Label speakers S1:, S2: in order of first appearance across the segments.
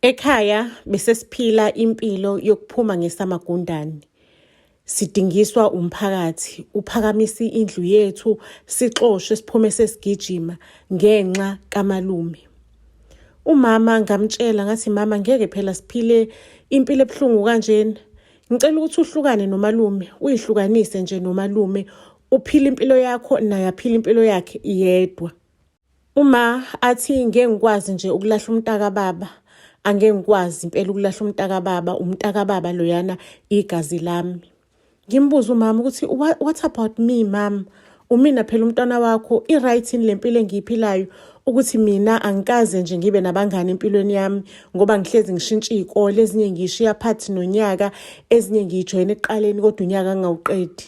S1: Ekhaya bese siphila impilo yokuphuma ngesamagundane. Sidingiswa umphakathi, uphakamisa indlu yethu, sixoshwe siphume sesigijima ngenxa kamalume. Umama ngamtshela ngathi mama ngeke phela siphile impilo ebuhlungu kanjena. Ngicela ukuthi uhlukane nomalume, uyihlukanise nje nomalume, uphile impilo yakho naye aphile impilo yakhe yedwa. Uma athi ngeke ngikwazi nje ukulahla umntaka baba, angeke ngikwazi impela ukulahla umntaka baba loyana igazi lami. Ngimbuza umama ukuthi what about me mama? Umina phela umntwana wakho i-right in lempilo engiyiphilayo ukuthi mina angikaze nje ngibe nabangani empilweni yami ngoba ngihlezi ngishintsha izikole, ezinye ngishiya phathi nonyaka, ezinye ngijoyina ekuqaleni kodwa unyaka ngawuqedi.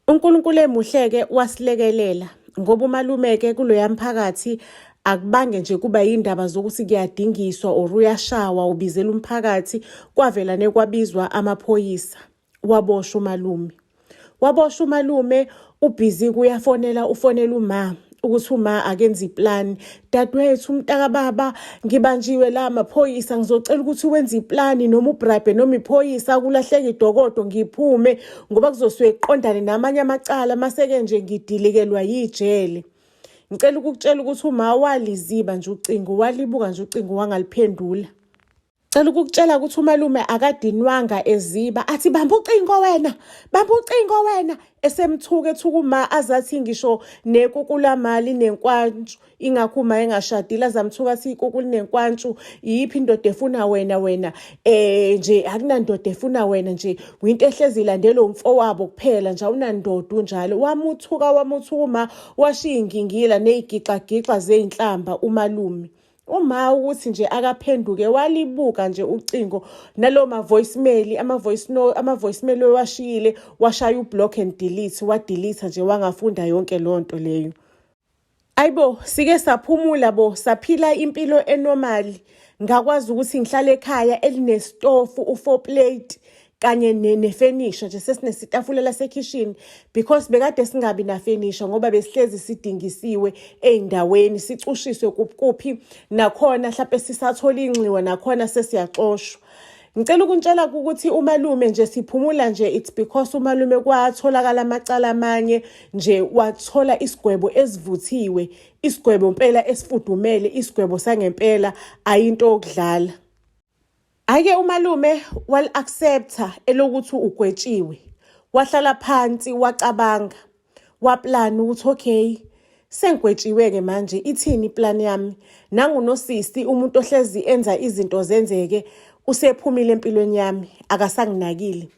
S1: uNkulunkulu emuhleke wasilekelela ngoba umalume-ke kuloya mphakathi akubange nje kuba yindaba zokuthi kuyadingiswa or uyashawa ubizela umphakathi, kwavela nekwabizwa amaphoyisa. Waboshwa umalume ubhizi kuyafonela ufonela uma ukuthi uma akenza iplan. Dadewethu umntaka baba ngibanjiwe la amaphoyisa, ngizocela ukuthi wenze iplan noma ubribe noma iphoyisa kulahleka idokodo ngiphume ngoba kuzosuke iqondane namanye amacala maseke nje ngidilikelwa yijele. Ngicela ukukutshela ukuthi uma waliziba nje ucingo, walibuka nje ucingo wangaliphendula. Ngicela ukukutshela ukuthi umalume akadinwanga eziba athi bamba ucingo wena, esemthuka ethuka uma azathi ngisho nekukulamali nenkwantshu, ingakho uma engashadile azamthuka athi ikukulu nenkwantshu, yiphi indoda efuna wena nje akunandoda efuna wena nje, uyinto ehlezi ilandela umfowabo kuphela nje awunandoda unjalo. Wamuthuka uma washiya ingingila nezigixa zeinhlamba umalume. Uma ukuthi nje akaphenduke walibuka nje ucingo nalo ama-voicemail owashiyile, washaya ublock and delete, wadelete nje wangafunda yonke lonto leyo. Ayibo, sike saphumula saphila impilo enormal. Ngakwazi ukuthi ngihlale ekhaya elinestofu, u4 plate kanye nefenisha nje, sesinesitafula lasekitchen because bekade singabi nafenisha ngoba besihlezi sidingisiwe eindaweni, sicushiswe kuphi nakhona mhlawumbe sisathola inxiwa nakhona sesiyaxoshwa. Ngicela ukuntshela ukuthi umalume nje siphumula nje, it's because umalume kwatholakala amacala amanye nje, wathola isigwebo esivuthiwe, isigwebo impela esifudumele, isigwebo sangempela, ayinto yokudlala. Ake umalume wal-accepta elokuthi ugwetshiwe, wahlala phansi wacabanga, waplana ukuthi okay, sengigwetshiwe-ke manje ithini iplan yami? Nangunosisi umuntu ohlezi enza izinto zenzeke, usephumile empilweni yami, akasanginakile.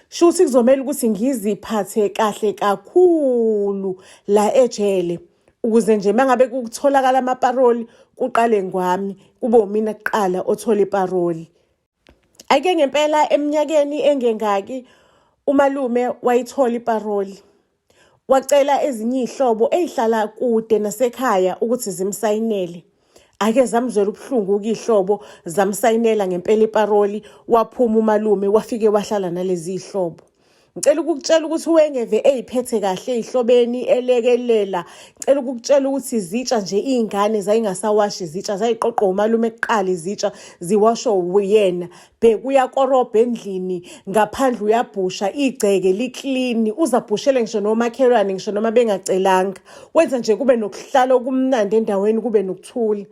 S1: Shuthi kuzomela ukuthi ngiziphathe kahle kakhulu la ejele ukuze nje mangabe kutholakala amaparoli kuqale ngwami, kube umina kuqala othola iparoli. Ake ngempela eminyakeni engengaki umalume wayithola iparoli. Wacela ezinye izihlobo ezihlala kude nasekhaya ukuthi zimsayinele. Ake zamzwela ubuhlungu kuyihlobo, zamsayinela ngempela iparoli, waphuma umalume wafike wahlala nalezi izihlobo. Ngicela ukukutshela ukuthi wengeve eziphethe kahle ezihlobeni elekelela. Ngicela ukukutshela ukuthi izitsha nje izingane zayingasawashi izitsha, zayiqoqwa umalume kuqala izitsha ziwashwa uyena. Bekuyakorobha endlini, ngaphandle uyabhusha, igceke liklini, uzabhushele ngisho nomakhelwane ngisho noma bengacelanga. Wenza nje kube nokuhlala okumnandi endaweni, kube nokuthula.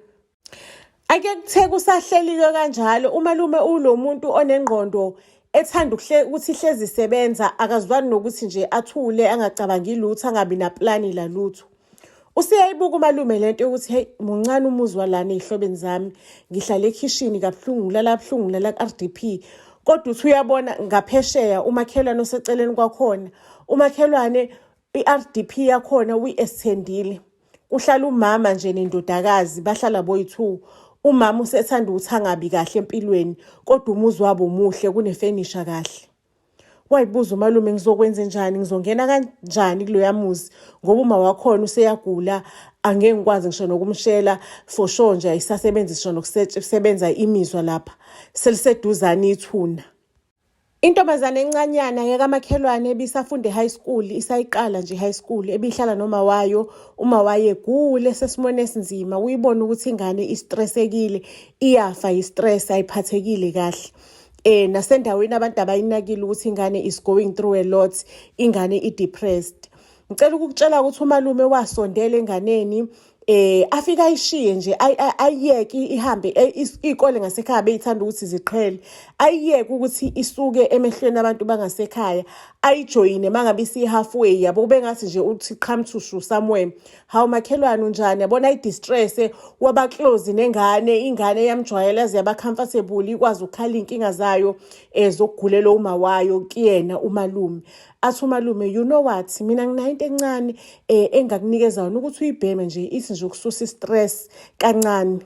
S1: Ake kuthe kusahleli-ke kanjalo, umalume ulo muntu onengqondo ethanda ukuthi ihlezi isebenza, akazwani nokuthi nje athule angacabangi lutho, angabi naplani la lutho. Useyayibuka umalume lento yokuthi hey, muncane umuzwa lana ezihlobeni zami, ngihlala ekhishini kabuhlungu, ngilala buhlungu, ngilala ku-RDP. Kodwa uthi uyabona ngaphesheya umakhelwane oseceleni kwakhona, umakhelwane i-RDP yakhona uyi-extendile. Uhlala umama nje nendodakazi, bahlala boyi-2. Umama usethanda ukuthi angabi kahle empilweni kodwa umuzi wabo muhle, kunefenisha kahle. Wayibuza umalume ngizokwenza njani, ngizongena kanjani kuloya muzi ngoba uma wakhona useyagula, angeke ngikwazi ngisho nokumshela for sure nje ayisasebenzi ngisho nokusebenza imizwa lapha, seliseduzane ithuna. Intombazane encanyana yakamakhelwane ebisafunda e-high school, isayiqala nje i-high school, ebihlala noma wayo, uma wayegule sesimone esinzima, uyibona ukuthi ingane istressekile, iyafa i-stress, ayiphathekile kahle. Nasendaweni abantu abayinakile ukuthi ingane is going through a lot, ingane i-depressed. Ngicela ukukutshela ukuthi umalume wasondela enganeni, afika ayishiye nje ayiyeke ihambe izikole ngasekhaya beyithanda ukuthi ziqhele, ayiyeke ukuthi isuke emehlweni abantu bangasekhaya, ayijoyine mangabe isi-halfway yabo, bengathi nje uthi come to somewhere. Hawu makhelwane unjani, yabona i-distress waba close nengane, ingane yamjwayela yaba comfortable, ikwazi ukukhala iy'nkinga zayo zokugulela uma wayo kuyena umalume. Athi umalume, you know what, mina nginayo into encane engakunikeza yona ukuthi uyibheme nje, ithi nje ukususa i-stress kancane.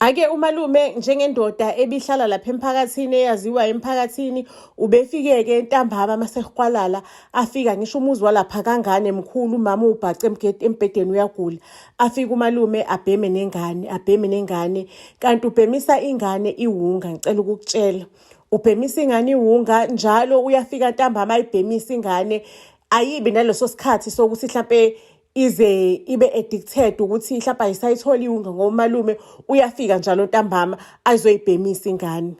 S1: Ake umalume njengendoda ebihlala lapha emphakathini, eyaziwa emphakathini, ubefike-ke ntambama masehwalala, afika ngisho umuzi walapha kangane mkhulu, umama ubhace embhedeni uyagula. Afika umalume abheme nengane, kanti ubhemisa ingane iwunga. Ngicela ukukutshela, ubhemisa ingane iwunga njalo, uyafika ntambama ayibhemisa ingane, ayibi naleso sikhathi sokuthi mhlampe ize ibe addicted ukuthi mhlawumbe ayisayithola iwunga, ngoba umalume uyafika njalo ntambama azoyibhemisa ingane.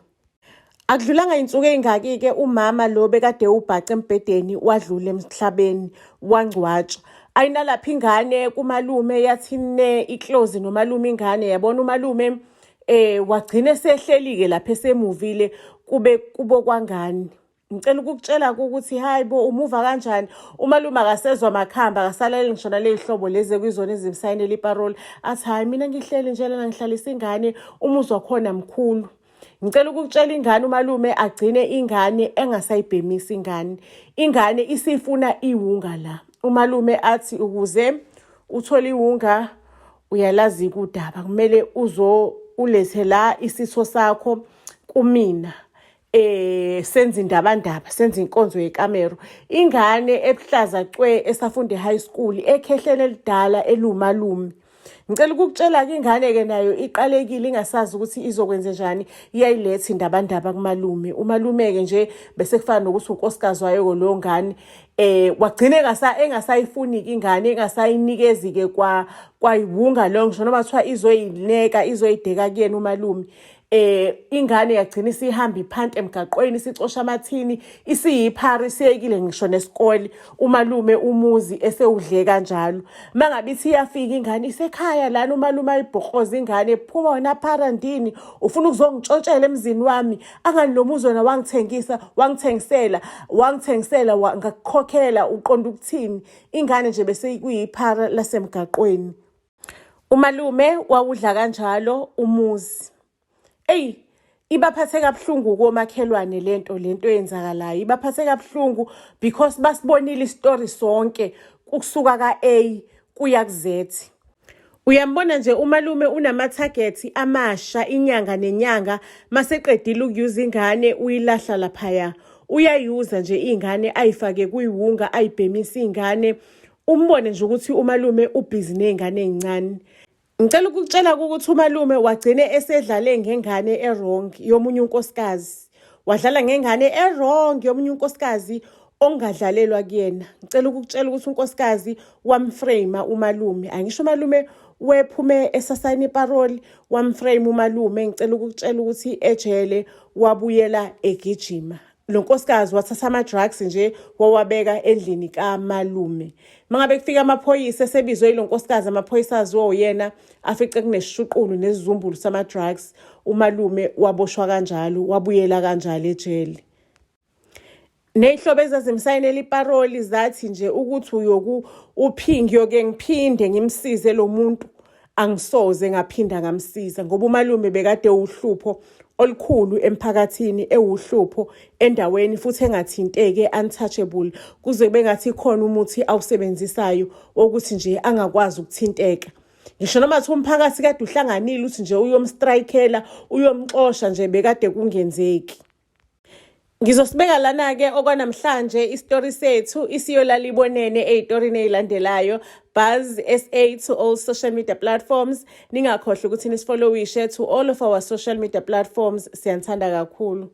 S1: Akudlulanga insuku ey'ngaki-ke umama lo bekade ubhaca embhedeni wadlula emhlabeni, wangcwatshwa. Ayinalapha ingane kumalume yathine iclose nomalume ingane, yabona umalume wagcina esehleli-ke lapha esemuvile kubo kwangane. Ngicela ukukutshela ukuthi hayi bo, umuva kanjani? Umalume akasezwa makhamba, akasalele ngisho naley'hlobo lezi kuyizona ezimsayinela iparoli. Athi hayi mina ngihleli nje lana ngihlalisa ingane, umuzi wakhona mkhulu. Ngicela ukukutshela ingane umalume agcine ingane engasayibhemisi ingane. Ingane isifuna iwunga la. Umalume athi ukuze uthole iwunga uyalazi kudaba, kumele ulethe la isitho sakho kumina. Senza indabandaba, senza inkonzo yekamero. Ingane ebuhlaza cwe esafunda e-high school, ekhehlele elidala elumalume. Ngicela ukukutshela-ke ingane-ke nayo iqalekile, ingasazi ukuthi izokwenza njani, iyayiletha indabandaba kumalume. Umalume-ke nje bese kufana nokuthi unkosikazi wayo leyo ngane, wagcina engasayifuni-ke ingane, engasayinikezi-ke kwayiwunga leyo, ngisho noma kuthiwa izoyineka, izoyideka kuyena umalume. Ingane yagcina isihamba iphanti emgaqweni, isicosha amathini, isiyiphara, isiyekile ngisho nesikole. Umalume umuzi esewudle kanjalo. Mangabe ithi iyafika ingane isekhaya lana, umalume ayibhokoza ingane, phuma wena phara ndini, ufuna ukuzongitshotshela emzini wami, angani lo muzi wena wangithengisela ngakukhokhela, uqonda ukuthini? Ingane nje bese kuyiphara lasemgaqweni. Umalume wawudla kanjalo umuzi. Ibaphathe kabuhlungu komakhelwane lento eyenzakalayo. Ibaphathe kabuhlungu because basibonile istory sonke ukusuka ka-A kuya ku-Z. Uyambona nje umalume unama-target amasha inyanga nenyanga, maseqedile ukuyuza ingane uyilahla laphaya. Uyayuza nje ingane ayifake kuyiwunga, ayibhemise ingane. Umbone nje ukuthi umalume ubhizi ney'ngane ey'ncane. Ngicela ukukutshela ukuthi umalume wagcine esedlale ngengane e-wrong yomunye unkosikazi. Wadlala ngengane e-wrong yomunye unkosikazi ongadlalelwa kuyena. Ngicela ukukutshela ukuthi unkosikazi wamframe umalume. Angisho umalume wephume esasayina iparoli, wamframe umalume. Ngicela ukukutshela ukuthi ejele wabuyela egijima. Lo nkosikazi wathatha ama-drugs nje wawabeka endlini kamalume. Mangabe kufika amaphoyisa esebizwe yilo nkosikazi, amaphoyisa aziwa uyena, afice kunesishuqulu nesizumbulu sama-drugs, umalume waboshwa kanjalo, wabuyela kanjalo ejele. Ney'hlobo ezazimsayinela iparoli zathi nje ukuthi ngiyake ngiphinde ngimsize lo muntu, angisoze ngaphinda ngamsiza, ngoba umalume bekade uhlupho olukhulu emphakathini, ewuhlupho endaweni, futhi engathinteke, untouchable, kuze kube ngathi khona umuthi awusebenzisayo wokuthi nje angakwazi ukuthinteka. Ngisho noma kuthiwa umphakathi kade uhlanganile uthi nje uyomstrikela, uyomxosha nje, bekade kungenzeki. Ngizosibeka lana-ke okwanamhlanje isitori sethu isiyolala ibonene ey'torini ey'landelayo. Buzz SA to all social media platforms. Ningakhohlwa ukuthi nisfollowishe to all of our social media platforms. Siyanthanda kakhulu.